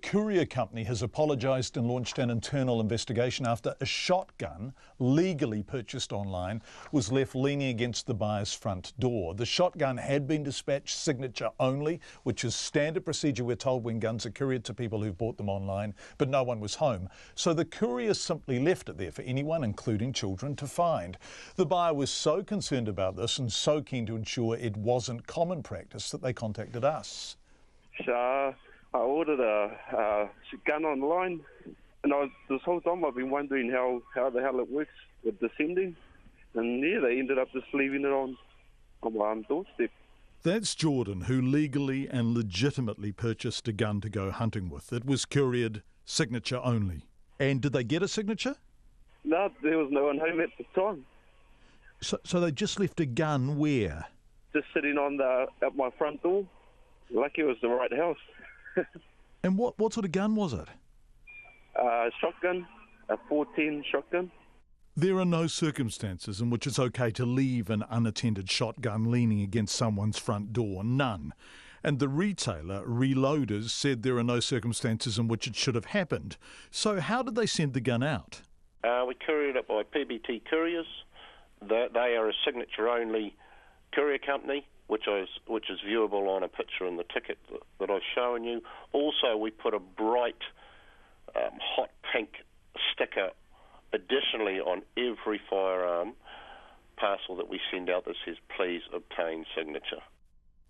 Courier company has apologised and launched an internal investigation after a shotgun, legally purchased online, was left leaning against the buyer's front door. The shotgun had been dispatched signature only, which is standard procedure, we're told, when guns are couriered to people who've bought them online, but no one was home. So the courier simply left it there for anyone, including children, to find. The buyer was so concerned about this and so keen to ensure it wasn't common practice that they contacted us. So I ordered a gun online, and this whole time I've been wondering how the hell it works with the sending. And yeah, they ended up just leaving it on my doorstep. That's Jordan, who legally and legitimately purchased a gun to go hunting with. It was couriered signature only. And did they get a signature? No, there was no one home at the time. So they just left a gun where? Just sitting at my front door. Lucky it was the right house. And what sort of gun was it? Shotgun, a 410 shotgun. There are no circumstances in which it's okay to leave an unattended shotgun leaning against someone's front door. None. And the retailer, Reloaders, said there are no circumstances in which it should have happened. So how did they send the gun out? We couriered it by PBT Couriers. They are a signature-only courier company, which is viewable on a picture in the ticket that I've shown you. Also, we put a bright hot pink sticker additionally on every firearm parcel that we send out that says, please obtain signature.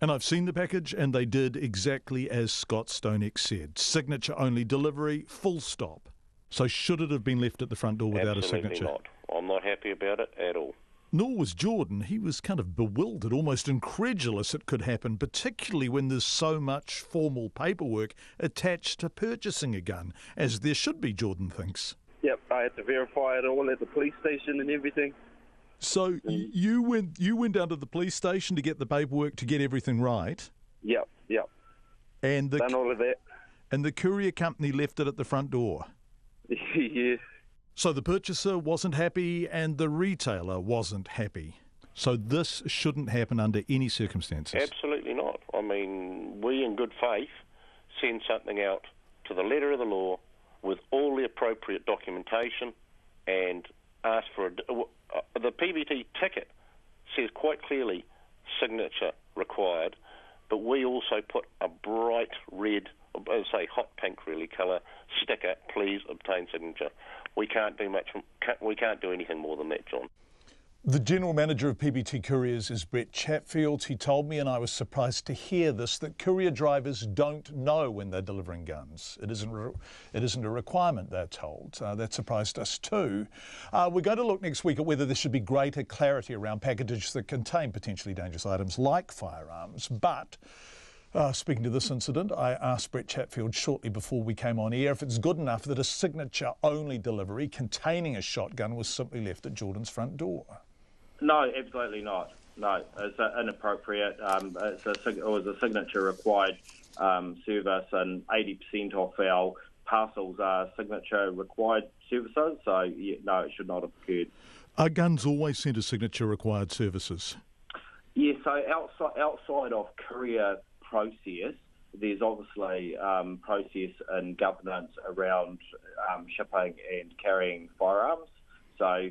And I've seen the package, and they did exactly as Scott Stonex said. Signature-only delivery, full stop. So should it have been left at the front door without Absolutely a signature? Not. I'm not happy about it at all. Nor was Jordan. He was kind of bewildered, almost incredulous it could happen, particularly when there's so much formal paperwork attached to purchasing a gun, as there should be, Jordan thinks. Yep, I had to verify it all at the police station and everything. So you went down to the police station to get the paperwork to get everything right? Yep. And done all of that. And the courier company left it at the front door? Yeah. So the purchaser wasn't happy and the retailer wasn't happy. So this shouldn't happen under any circumstances. Absolutely not. I mean, we in good faith send something out to the letter of the law with all the appropriate documentation and ask for the PBT ticket says quite clearly signature required, but we also put a bright red, say hot pink really colour sticker, please obtain signature. We can't do anything more than that, John. The general manager of PBT Couriers is Brett Chatfield. He told me, and I was surprised to hear this, that courier drivers don't know when they're delivering guns. It isn't a requirement, they're told. That surprised us too. We're going to look next week at whether there should be greater clarity around packages that contain potentially dangerous items like firearms. But speaking to this incident, I asked Brett Chatfield shortly before we came on air if it's good enough that a signature-only delivery containing a shotgun was simply left at Jordan's front door. No, absolutely not. No, it's inappropriate. It was a signature-required service, and 80% of our parcels are signature-required services, so no, it should not have occurred. Are guns always sent as signature-required services? Yeah, so outside of courier process, there's obviously process and governance around shipping and carrying firearms. So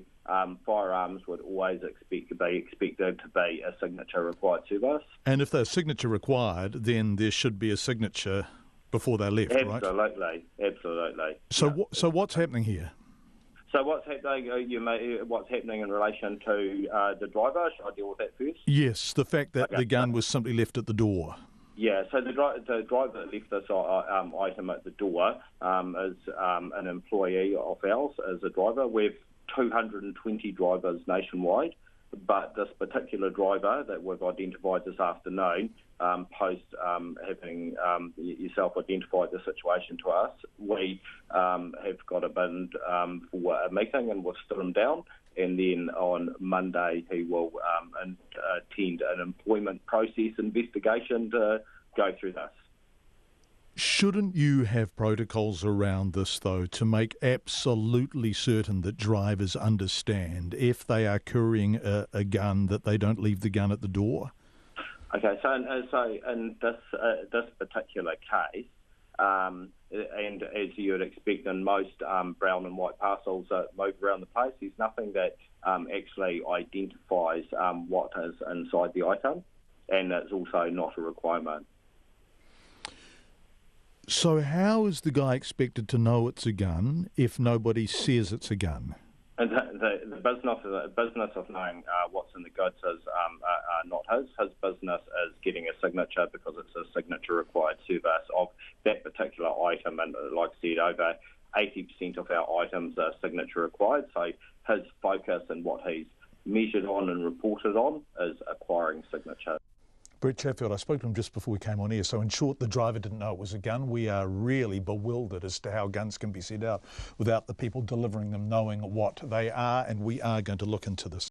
firearms would always expected to be a signature-required service. And if they're signature-required, then there should be a signature before they're left, right? Absolutely. So what's happening here? So what's happening in relation to the driver? Should I deal with that first? Yes, the fact that the gun was simply left at the door. Yeah, so the driver that left this item at the door is an employee of ours as a driver. We've 220 drivers nationwide, but this particular driver that we've identified this afternoon, post having yourself identified the situation to us, we have got a bin for a meeting and we've stood him down, and then on Monday he will attend an employment process investigation to go through this. Shouldn't you have protocols around this, though, to make absolutely certain that drivers understand if they are couriering a gun that they don't leave the gun at the door? Okay, so in this particular case, and as you would expect in most brown and white parcels that move around the place, there's nothing that actually identifies what is inside the item, and it's also not a requirement. So how is the guy expected to know it's a gun if nobody says it's a gun? And the business of knowing what's in the goods is not his. His business is getting a signature because it's a signature required service of that particular item. And like I said, over 80% of our items are signature required. So his focus and what he's measured on and reported on is acquiring signature. Brett Chatfield, I spoke to him just before we came on air. So in short, the driver didn't know it was a gun. We are really bewildered as to how guns can be sent out without the people delivering them knowing what they are, and we are going to look into this.